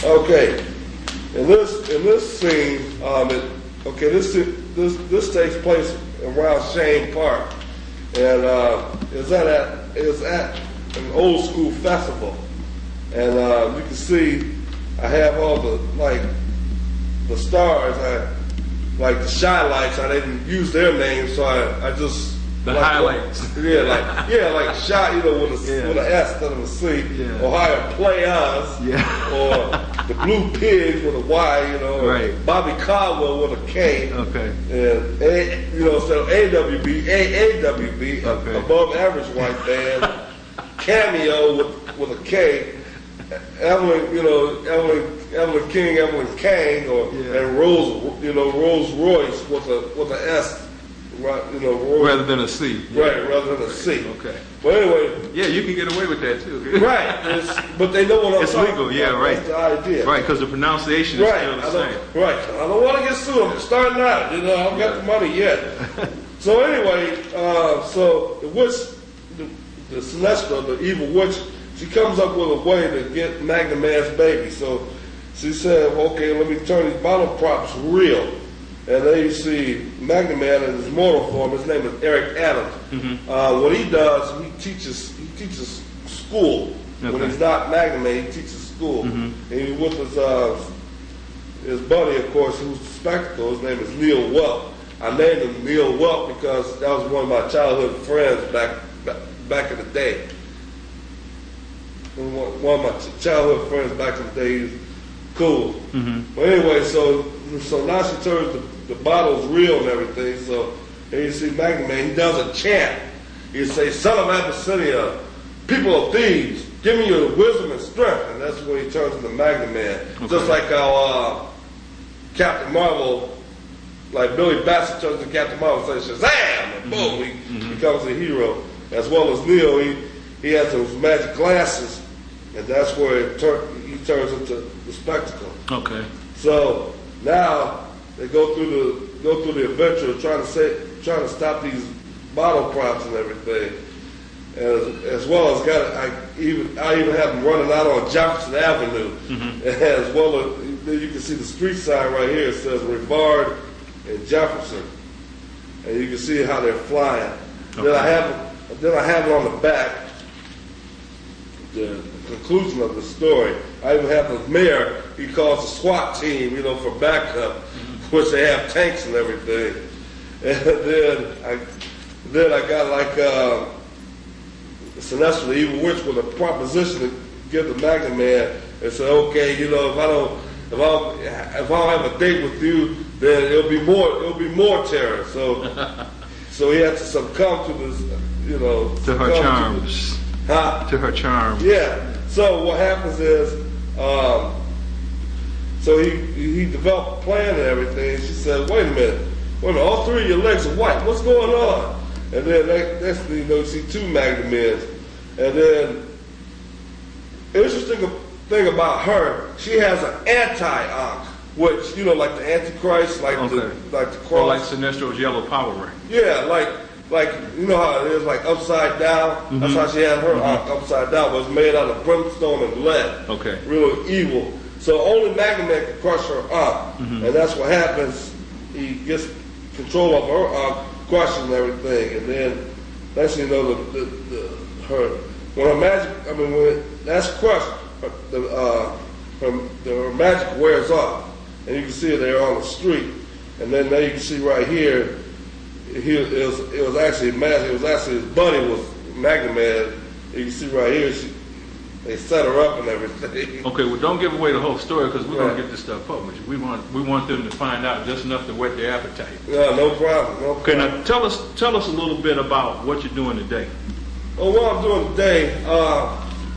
Okay, in this scene, this takes place around Shane Park, and it's at an old school festival, and you can see I have all the stars, like the shy lights. I didn't use their names, so I just highlights. Like shy, with an S instead of a C, Ohio Players, or the Blue Pigs with a Y, right. Bobby Caldwell with a K, okay, and instead of AWB, okay. Above Average White Band, Cameo with a K, Evelyn King, Evelyn Kang, and Rolls Royce with an S. Right, rather than a C. Right, rather than a C. Okay. But anyway. Yeah, you can get away with that too. Right, but they know what I'm talking about. It's legal, right. That's the idea. Right, because the pronunciation is still the same. Right, I don't want to get sued. I'm starting out. I haven't got the money yet. So anyway, so the witch, the Sinestro, the evil witch, she comes up with a way to get Magnum Man's baby. So she said, okay, let me turn these bottle props real. And then you see Magnum Man in his mortal form. His name is Eric Adams. Mm-hmm. What he does, he teaches school. Okay. When he's not Magnum Man, he teaches school. Mm-hmm. And he's with his buddy, of course, who's the Spectacle. His name is Neil Welp. I named him Neil Welp because that was one of my childhood friends back in the day. One of my childhood friends back in the day. He was cool. Mm-hmm. But anyway, so now she turns the bottles real and everything. So and you see Magnum Man, he does a chant. He say, "Son of Abyssinia, people of thieves, give me your wisdom and strength." And that's when he turns into Magnum Man. Okay. Just like how Captain Marvel, like Billy Bassett turns into Captain Marvel and says, "Shazam!" and boom, he becomes a hero. As well as Neo, he has those magic glasses, and that's where he turns into the Spectacle. Okay. So now they go through the adventure of trying to stop these bottle props and everything, as well as I even have them running out on Jefferson Avenue, as well as you can see the street sign right here. It says Rivard and Jefferson, and you can see how they're flying. Okay. Then I have it on the back. The conclusion of the story. I even have the mayor. He calls the SWAT team, for backup, which they have tanks and everything. And then I got like Sinestro, the evil witch, with a proposition to give the Magnum Man and say, okay, if I don't have a date with you, then it'll be more terror. So he had to succumb to this, to her charms. To her charms. Yeah. So what happens is, so he developed a plan and everything. She said, wait a minute, all three of your legs are white. What's going on? And then next thing you know, you see two Magnum Men. And then, interesting thing about her, she has an anti-Ankh, which, like the Antichrist, like the cross. Or like Sinestro's yellow power ring. Yeah, like you know how it is, like upside down. Mm-hmm. That's how she had her Ankh upside down. It was made out of brimstone and lead. Okay. Real evil. So only Magnum Man can crush her Ankh. Mm-hmm. And that's what happens. He gets control of her Ankh, crushing everything. And then, next thing you know, when that's crushed, her magic wears off. And you can see it there on the street. And then now you can see right here, it was actually magic. It was actually his buddy was Magnum Man. You can see right here, they set her up and everything. Okay, well, don't give away the whole story because we're going to get this stuff published. We want them to find out just enough to whet their appetite. Yeah, no problem. Okay, now tell us a little bit about what you're doing today. Well, what I'm doing today,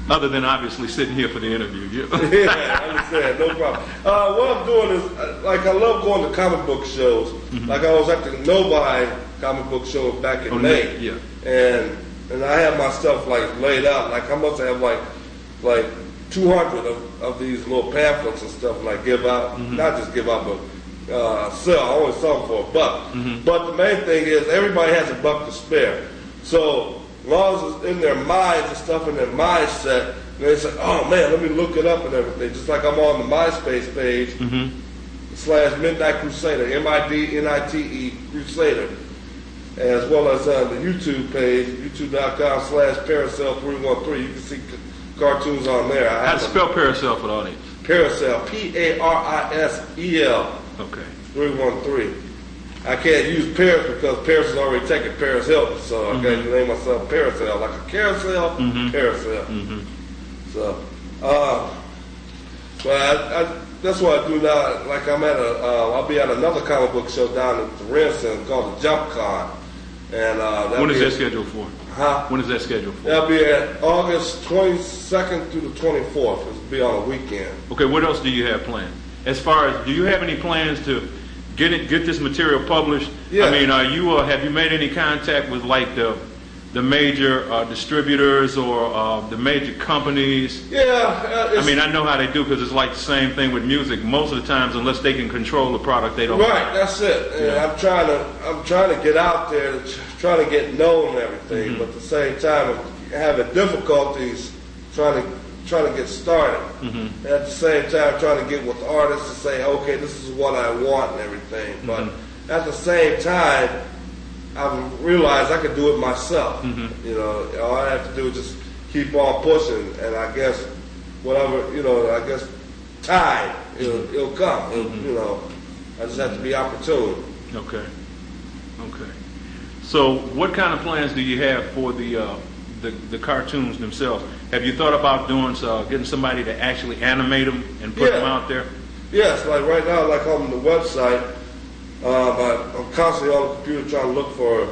other than obviously sitting here for the interview. Yeah, I understand, no problem. What I'm doing is, I love going to comic book shows. Mm-hmm. Like I was at the Novi comic book show back in May. Yeah. And I have my stuff laid out. I must have like 200 of these little pamphlets and stuff, and I give out. Mm-hmm. Not just give out, but sell. I only sell them for $1. Mm-hmm. But the main thing is everybody has $1 to spare. So as long as it's in their minds and stuff in their mindset, they say, oh man, let me look it up and everything. Just like I'm on the MySpace page, / Midnight Crusader, MIDNITE Crusader, as well as the YouTube page, youtube.com / Parisel313. You can see cartoons on there. How to spell Parisel for the audience? Parisel, Parisel. Okay. 313. I can't use Paris because Paris is already taken Paris Hilton, so I got to name myself Parisel, like a carousel, Parisel. So, but that's what I do now. Like I'll be at another comic book show down at the Renson called the Jump Con, and when is that scheduled for? Huh? When is that scheduled for? That'll be at August 22nd through the 24th. It'll be on a weekend. Okay, what else do you have planned? As far as, do you have any plans to get this material published? Yeah. I mean, have you made any contact with like the major distributors or the major companies? Yeah. I mean, I know how they do because it's like the same thing with music. Most of the times, unless they can control the product, they don't. Right, that's it. And Yeah. I'm trying to get out there, trying to get known and everything, but at the same time, I'm having difficulties trying to get started. At the same time, trying to get with artists to say, okay, this is what I want and everything. But at the same time, I've realized I could do it myself. You know, all I have to do is just keep on pushing, and I guess whatever, I guess time, it'll come. You know, I just have to be opportune. Okay. Okay. So, what kind of plans do you have for the cartoons themselves? Have you thought about getting somebody to actually animate them and put them out there? Yes, like right now, like on the website, I'm constantly on the computer trying to look for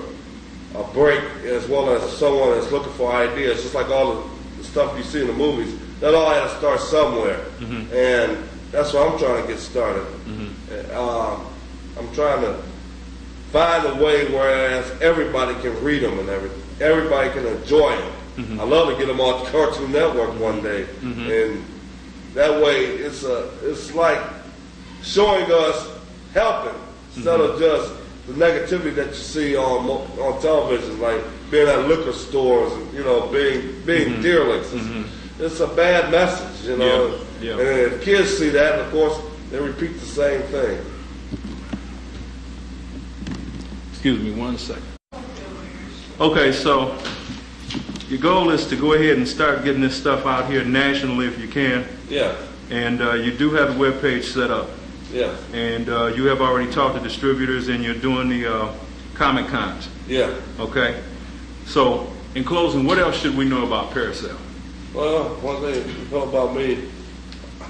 a break, as well as someone that's looking for ideas. Just like all the stuff you see in the movies, that all had to start somewhere, and that's why I'm trying to get started. I'm trying to find a way whereas everybody can read them and everybody can enjoy them. I love to get them on Cartoon Network one day, and that way it's like showing us helping instead of just the negativity that you see on television, like being at liquor stores and being derelicts. It's a bad message, Yeah. And if kids see that, of course, they repeat the same thing. Excuse me 1 second. Okay, so your goal is to go ahead and start getting this stuff out here nationally if you can. Yeah. And you do have the webpage set up. Yeah. And you have already talked to distributors and you're doing the Comic Cons. Yeah. Okay. So, in closing, what else should we know about Parisel? Well, one thing you know about me,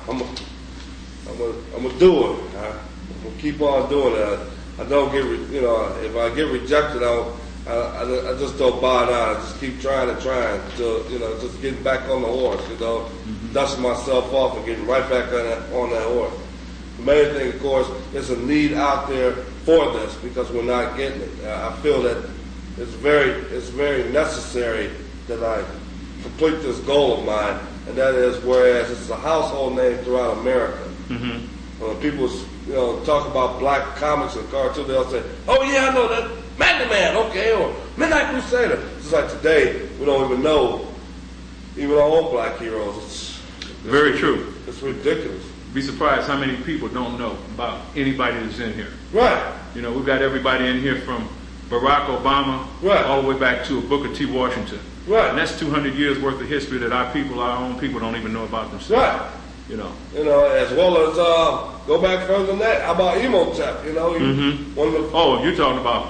I'm a doer. I'm gonna keep on doing it. I don't get, if I get rejected, I just don't bow down. I just keep trying to, just getting back on the horse, dusting myself off and getting right back on that horse. The main thing, of course, is a need out there for this because we're not getting it. I feel that it's very necessary that I complete this goal of mine, and that is whereas it's a household name throughout America. When people talk about black comics and cartoons, they'll say, "Oh yeah, I know that Magnet Man, okay, or Midnight Crusader." Just like today, we don't even know even our own black heroes. It's very true. It's ridiculous. Be surprised how many people don't know about anybody that's in here. Right. We've got everybody in here from Barack Obama all the way back to Booker T. Washington. Right. And that's 200 years worth of history that our own people don't even know about themselves. Right. As well as go back further than that. How about Emotep? Oh, you're talking about